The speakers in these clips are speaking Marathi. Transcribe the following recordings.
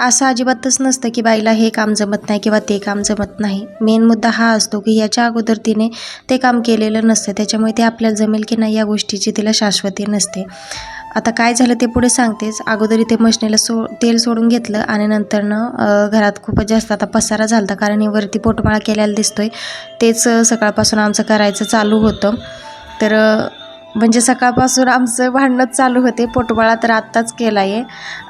असं अजिबातच नसतं की बाईला हे काम जमत नाही किंवा ते काम जमत नाही. मेन मुद्दा हा असतो की याच्या अगोदर तिने ते काम केलेलं नसतं, त्याच्यामुळे ते आपल्याला जमेल की नाही या गोष्टीची तिला शाश्वती नसते. आता काय झालं ते पुढे सांगतेच. अगोदर इथे मशनीला तेल सोडून घेतलं आणि नंतरनं घरात खूपच जास्त आता पसारा झाला होता, कारण हे वरती पोटमाळा केलेला दिसतोय तेच सकाळपासून आमचं करायचं चालू होतं. तर म्हणजे सकाळपासून आमचं भांडणच चालू होते. पोटमाळा तर आत्ताच केला आहे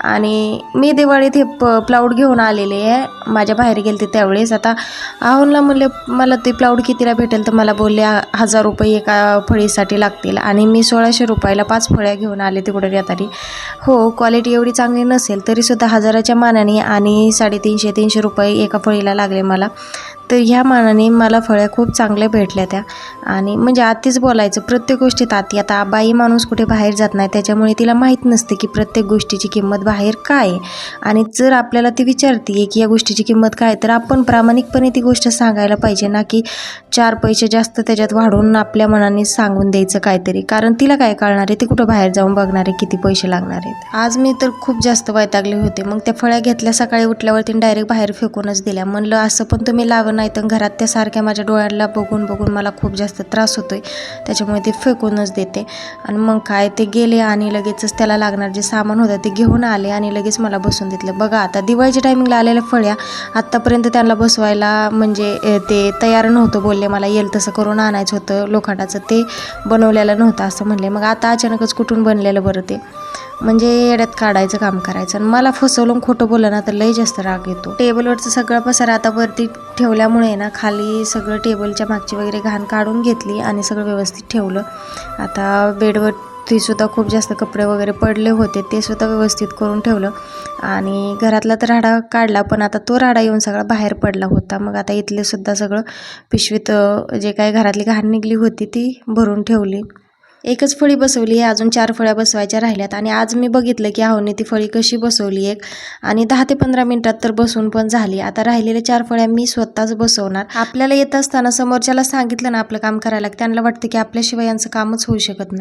आणि मी दिवाळीत हे प्लाऊड घेऊन आलेले आहे. माझ्या बाहेर गेले त्यावेळेस. आता आहोनला म्हणले मला ते प्लाऊड कितीला भेटेल, तर मला बोलले 1000 रुपये एका फळीसाठी लागतील आणि मी 1600 रुपयाला 5 फळ्या घेऊन आले तिकडे येताना. हो, क्वालिटी एवढी चांगली नसेल तरीसुद्धा 1000च्या मानाने आणि 350-300 रुपये एका फळीला लागले मला. तर ह्या मानाने मला फळ्या खूप चांगल्या भेटल्या त्या. आणि म्हणजे आतीच बोलायचं, प्रत्येक गोष्टीत आती. आता बाई माणूस कुठे बाहेर जात नाही, त्याच्यामुळे तिला माहीत नसते की प्रत्येक गोष्टीची किंमत बाहेर काय आहे. आणि जर आपल्याला ती विचारते की या गोष्टीची किंमत काय, तर आपण प्रामाणिकपणे ती गोष्ट सांगायला पाहिजे ना, की 4 पैसे जास्त त्याच्यात वाढवून आपल्या मनाने सांगून द्यायचं काहीतरी. कारण तिला काय कळणार आहे, ती कुठं बाहेर जाऊन बघणार आहे किती पैसे लागणार आहेत. आज मी तर खूप जास्त वैतागले होते. मग त्या फळ्या घेतल्या, सकाळी उठल्यावरती डायरेक्ट बाहेर फेकूनच दिल्या. म्हणलं असं पण तुम्ही लावं नाही, तर घरात त्या सारख्या माझ्या डोळ्याला बघून बघून मला खूप जास्त त्रास होतोय, त्याच्यामुळे ते फेकूनच देते. आणि मग काय ते गेले आणि लगेचच त्याला लागणार जे सामान होतं ते घेऊन आले आणि लगेच मला बसून देतलं. बघा आता दिवाळीच्या टायमिंगला आलेल्या फळ्या आत्तापर्यंत त्यांना बसवायला म्हणजे ते तयार नव्हतं. बोलले मला येईल तसं करून आणायचं होतं, लोखंडाचं ते बनवलेलं नव्हतं असं म्हणले. मग आता अचानकच कुठून बनलेलं बरं ते, म्हणजे येड्यात काढायचं काम करायचं. आणि मला फसवलं खोटं बोललं ना तर लई जास्त राग येतो. टेबलवरचं सगळं पसारा आता वरती ठेवल्यामुळे ना खाली सगळं टेबलच्या मागची वगैरे घाण काढून घेतली आणि सगळं व्यवस्थित ठेवलं. आता बेडवरती सुद्धा खूप जास्त कपडे वगैरे पडले होते, ते सुद्धा व्यवस्थित करून ठेवलं. आणि घरातला तर राडा काढला, पण आता तो राडा येऊन सगळा बाहेर पडला होता. मग आता इथले सुद्धा सगळं पिशवीत जे काही घरातली घाण निघली होती ती भरून ठेवली. एकच फळी बसवली आहे, अजून 4 फळ्या बसवायच्या राहिल्यात. आणि आज मी बघितलं की आहोने ती फळी कशी बसवली एक, आणि 10 ते 15 मिनिटात तर बसवून पण झाली. आता राहिलेल्या 4 फळ्या मी स्वतःच बसवणार. आपल्याला येत असताना समोरच्याला सांगितलं ना आपलं काम करायला, त्यांना वाटतं की आपल्याशिवाय यांचं कामच होऊ शकत नाही.